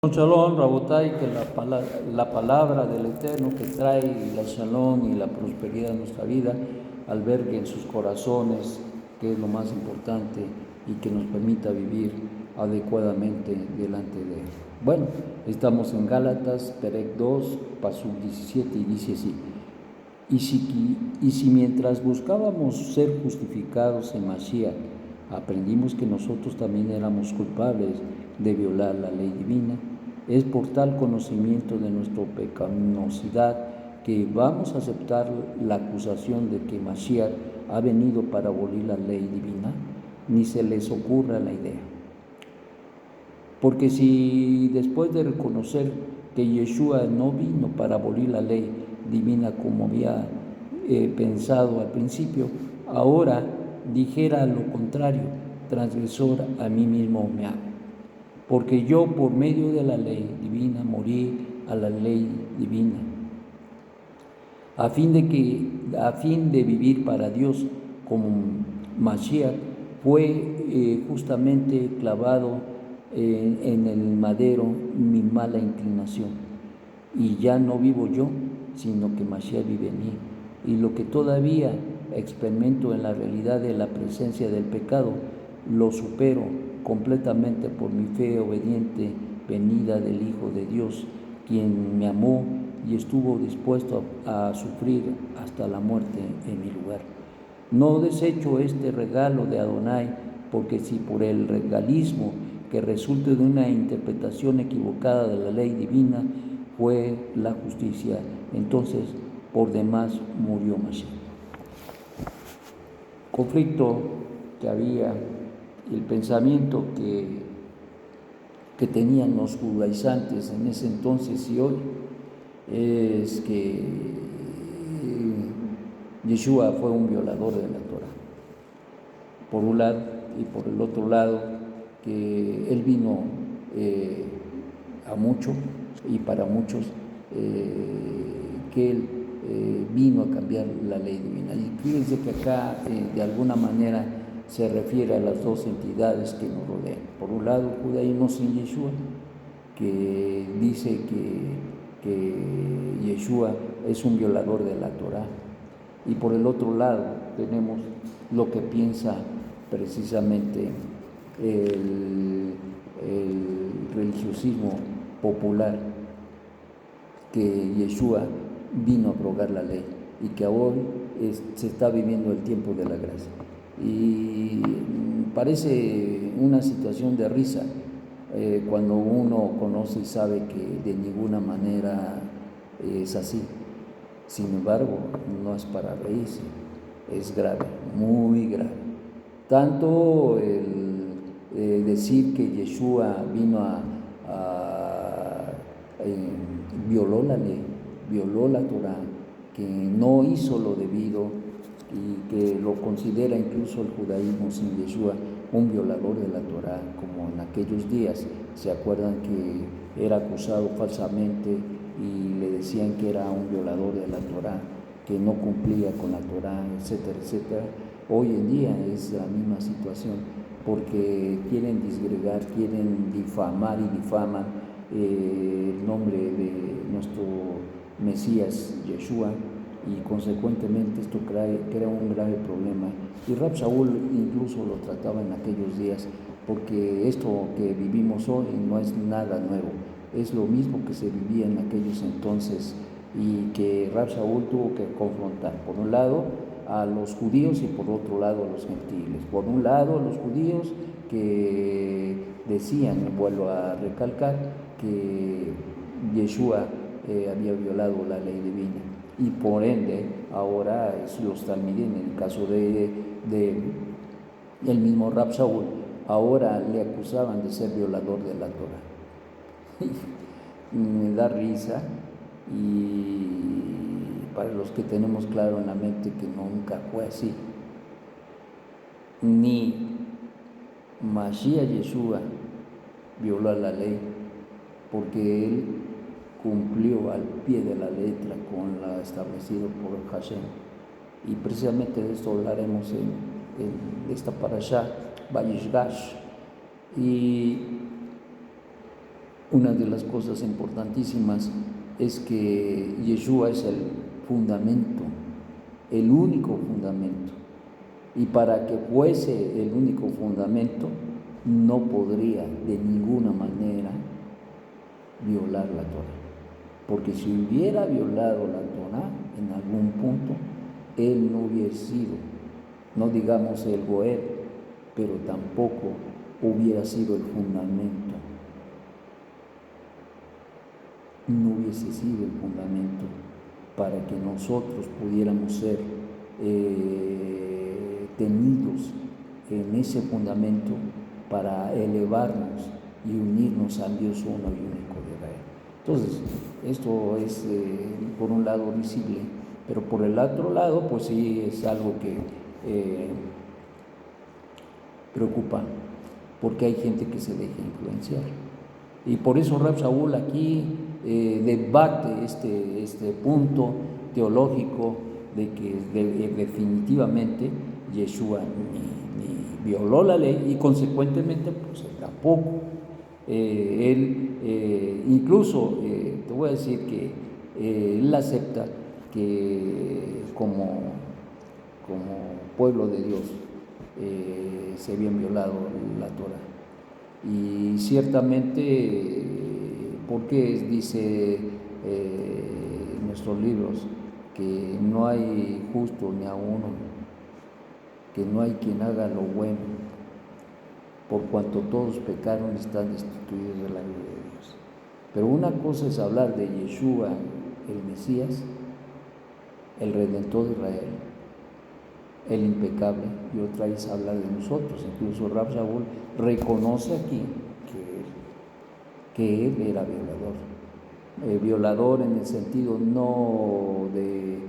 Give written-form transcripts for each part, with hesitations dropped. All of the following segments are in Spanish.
Shalom, Rabotai, que la palabra del Eterno que trae la shalom y la prosperidad en nuestra vida albergue en sus corazones, que es lo más importante, y que nos permita vivir adecuadamente delante de Él. Bueno, estamos en Gálatas, Perec 2, Pasuk 17, y dice así: y si mientras buscábamos ser justificados en Mashiach, aprendimos que nosotros también éramos culpables de violar la ley divina, es por tal conocimiento de nuestra pecaminosidad que vamos a aceptar la acusación de que Mashiach ha venido para abolir la ley divina. Ni se les ocurra la idea. Porque si después de reconocer que Yeshua no vino para abolir la ley divina como había pensado al principio, ahora dijera lo contrario, transgresor a mí mismo me hago. Porque yo por medio de la ley divina morí a la ley divina, a fin de vivir para Dios, como Mashiach fue justamente clavado en el madero mi mala inclinación, y ya no vivo yo, sino que Mashiach vive en mí, y lo que todavía experimento en la realidad de la presencia del pecado, lo supero completamente por mi fe obediente venida del Hijo de Dios, quien me amó y estuvo dispuesto a sufrir hasta la muerte en mi lugar. No desecho este regalo de Adonai, porque si por el regalismo que resulte de una interpretación equivocada de la ley divina fue la justicia, entonces por demás murió Mashiach. Conflicto que había, el pensamiento que tenían los judaizantes en ese entonces y hoy, es que Yeshua fue un violador de la Torah, por un lado, y por el otro lado, que él vino a mucho y para muchos, que él vino a cambiar la ley divina. Y fíjense que acá de alguna manera se refiere a las dos entidades que nos rodean. Por un lado, el judaísmo sin Yeshua, que dice que Yeshua es un violador de la Torah, y por el otro lado tenemos lo que piensa precisamente el religiosismo popular, que Yeshua vino a abrogar la ley y que hoy se está viviendo el tiempo de la gracia. Y parece una situación de risa cuando uno conoce y sabe que de ninguna manera es así. Sin embargo, no es para reírse, es grave, muy grave. Tanto el decir que Yeshua vino violó la ley, violó la Torah, que no hizo lo debido, y que lo considera incluso el judaísmo sin Yeshua un violador de la Torah, como en aquellos días. ¿Se acuerdan que era acusado falsamente y le decían que era un violador de la Torah, que no cumplía con la Torah, etcétera, etcétera? Hoy en día es la misma situación, porque quieren disgregar, quieren difamar y difaman el nombre de nuestro Mesías Yeshua, y consecuentemente esto crea un grave problema. Y Rab Shaul incluso lo trataba en aquellos días, porque esto que vivimos hoy no es nada nuevo, es lo mismo que se vivía en aquellos entonces, y que Rab Shaul tuvo que confrontar, por un lado a los judíos y por otro lado a los gentiles. Por un lado a los judíos, que decían, vuelvo a recalcar, que Yeshua había violado la ley divina, y por ende ahora los talmidim, en el caso de el mismo Rab Shaul, ahora le acusaban de ser violador de la Torah. Me da risa, y para los que tenemos claro en la mente que nunca fue así, ni Mashiach Yeshua violó la ley, porque él cumplió al pie de la letra con lo establecido por Hashem. Y precisamente de esto hablaremos en esta parashá, Vayishgash. Y una de las cosas importantísimas es que Yeshua es el fundamento, el único fundamento. Y para que fuese el único fundamento, no podría de ninguna manera violar la Torah. Porque si hubiera violado la Torah en algún punto, él no hubiera sido, no digamos el Goel, pero tampoco hubiera sido el fundamento. No hubiese sido el fundamento para que nosotros pudiéramos ser tenidos en ese fundamento para elevarnos y unirnos al Dios uno y único de Israel. Entonces, esto es por un lado visible, pero por el otro lado, pues sí es algo que preocupa, porque hay gente que se deja influenciar. Y por eso Rab Shaul aquí debate este punto teológico de que definitivamente Yeshua ni violó la ley y consecuentemente pues él tampoco. Incluso te voy a decir que él acepta que como pueblo de Dios se habían violado la Torah. Y ciertamente, porque dice en nuestros libros que no hay justo ni a uno, que no hay quien haga lo bueno, por cuanto todos pecaron están destituidos de la gloria de Dios. Pero una cosa es hablar de Yeshua, el Mesías, el Redentor de Israel, el impecable, y otra es hablar de nosotros. Incluso Rab Shaul reconoce aquí que él era violador. Violador en el sentido no de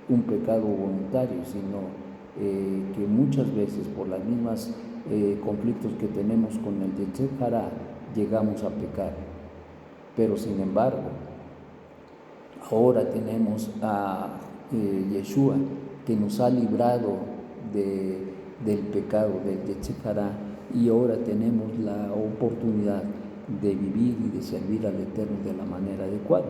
un pecado voluntario, sino que muchas veces por las mismas conflictos que tenemos con el Yetzer Hará llegamos a pecar. Pero sin embargo, ahora tenemos a Yeshua que nos ha librado del pecado, del Yetzer Hará, y ahora tenemos la oportunidad de vivir y de servir al Eterno de la manera adecuada.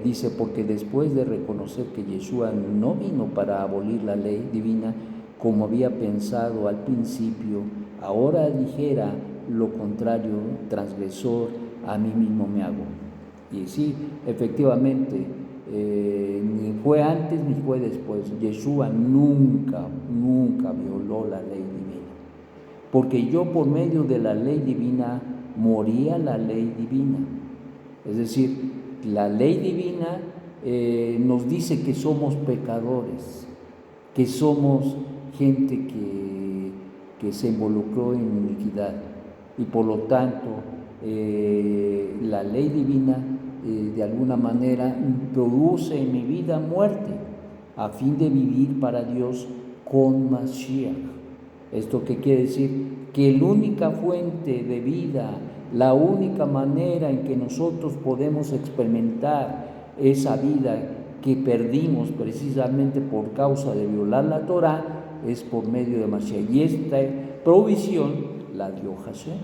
Dice, porque después de reconocer que Yeshua no vino para abolir la ley divina como había pensado al principio, ahora dijera lo contrario, transgresor, a mí mismo me hago. Y sí, efectivamente, ni fue antes ni fue después. Yeshua nunca violó la ley divina. Porque yo por medio de la ley divina moría la ley divina. Es decir, la ley divina nos dice que somos pecadores, que somos gente que se involucró en iniquidad. Y por lo tanto, la ley divina de alguna manera produce en mi vida muerte a fin de vivir para Dios con Mashiach. ¿Esto qué quiere decir? Que la única fuente de vida, la única manera en que nosotros podemos experimentar esa vida que perdimos precisamente por causa de violar la Torah es por medio de Mashiach. Y esta provisión la dio Hashem.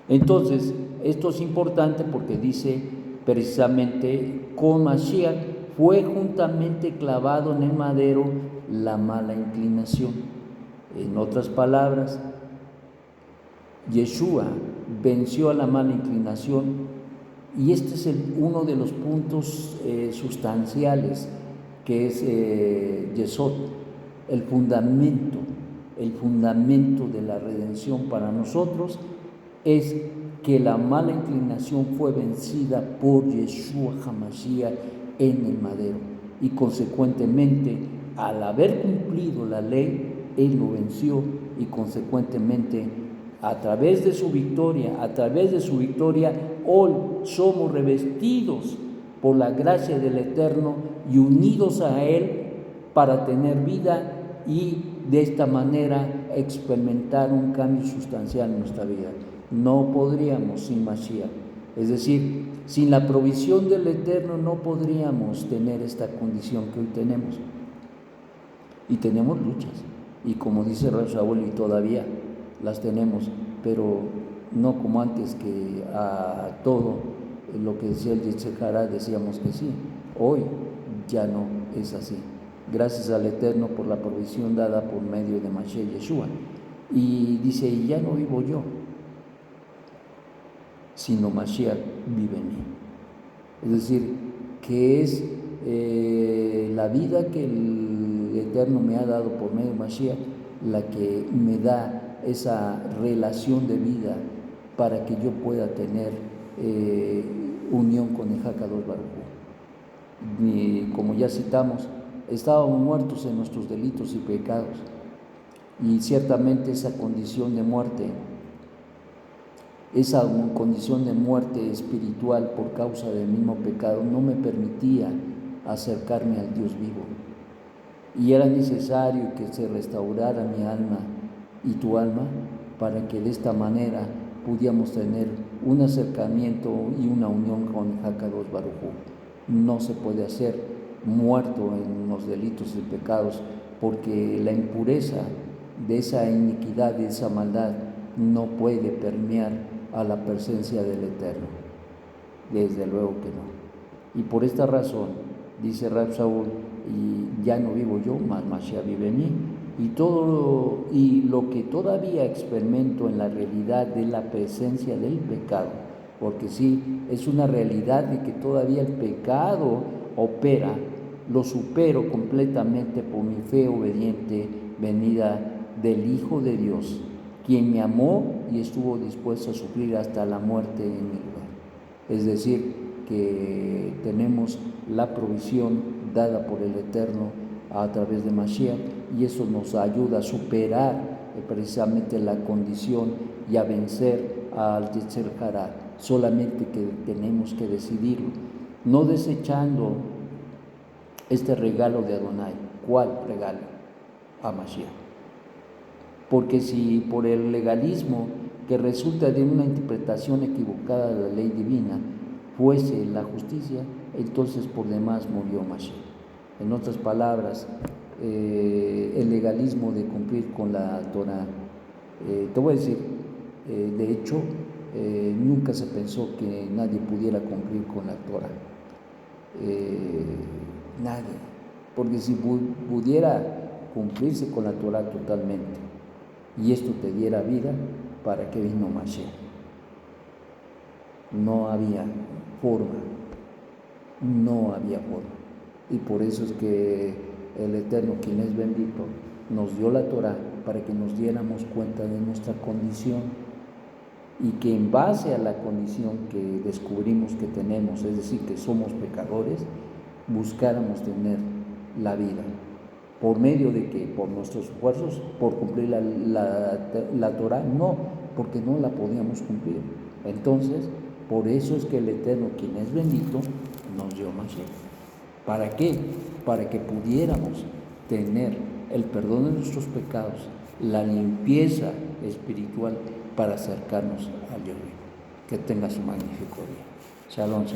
Entonces, esto es importante porque dice precisamente con Mashiach fue juntamente clavado en el madero la mala inclinación. En otras palabras, Yeshua venció a la mala inclinación, y este es uno de los puntos sustanciales que es Yesod, el fundamento de la redención para nosotros es que la mala inclinación fue vencida por Yeshua HaMashiach en el madero, y consecuentemente al haber cumplido la ley, Él lo venció, y consecuentemente a través de su victoria, hoy somos revestidos por la gracia del Eterno y unidos a Él para tener vida y de esta manera experimentar un cambio sustancial en nuestra vida. No podríamos sin Mashiach, es decir, sin la provisión del Eterno no podríamos tener esta condición que hoy tenemos. Y tenemos luchas, y como dice Rab Shaul, y todavía las tenemos, pero no como antes, que a todo lo que decía el Yetzer Hará decíamos que sí. Hoy ya no es así. Gracias al Eterno por la provisión dada por medio de Mashiach Yeshua. Y dice, y ya no vivo yo, sino Mashiach vive en mí. Es decir, que es la vida que el Eterno me ha dado por medio de Mashiach la que me da esa relación de vida para que yo pueda tener unión con el Hakadosh Baruj Hu. Y como ya citamos, estábamos muertos en nuestros delitos y pecados, y ciertamente esa condición de muerte espiritual por causa del mismo pecado no me permitía acercarme al Dios vivo, y era necesario que se restaurara mi alma y tu alma para que de esta manera pudiéramos tener un acercamiento y una unión con Hakadosh Baruj Hu. No se puede hacer muerto en los delitos y pecados, porque la impureza de esa iniquidad, de esa maldad, no puede permear a la presencia del Eterno. Desde luego que no. Y por esta razón, dice Rab Saúl, y ya no vivo yo, mas Mashiach vive en mí. Y lo que todavía experimento en la realidad de la presencia del pecado, porque sí, es una realidad de que todavía el pecado opera, lo supero completamente por mi fe obediente venida del Hijo de Dios, quien me amó y estuvo dispuesto a sufrir hasta la muerte en mi lugar. Es decir, que tenemos la provisión dada por el Eterno a través de Mashiach, y eso nos ayuda a superar precisamente la condición y a vencer al Yetzer Hará. Solamente que tenemos que decidirlo, no desechando este regalo de Adonai. ¿Cuál regalo? A Mashiach. Porque si por el legalismo que resulta de una interpretación equivocada de la ley divina fuese la justicia, entonces por demás murió Mashiach. En otras palabras, el legalismo de cumplir con la Torah, te voy a decir, de hecho, nunca se pensó que nadie pudiera cumplir con la Torah, nadie, porque si pudiera cumplirse con la Torah totalmente y esto te diera vida, ¿para qué vino Mashiach? No había forma. Y por eso es que el Eterno, quien es bendito, nos dio la Torah para que nos diéramos cuenta de nuestra condición, y que en base a la condición que descubrimos que tenemos, es decir, que somos pecadores, buscáramos tener la vida. ¿Por medio de qué? ¿Por nuestros esfuerzos? ¿Por cumplir la Torah? No, porque no la podíamos cumplir. Entonces, por eso es que el Eterno, quien es bendito, nos dio Mashiach. ¿Para qué? Para que pudiéramos tener el perdón de nuestros pecados, la limpieza espiritual para acercarnos al Dios vivo. Que tenga su magnífico día. Shalom.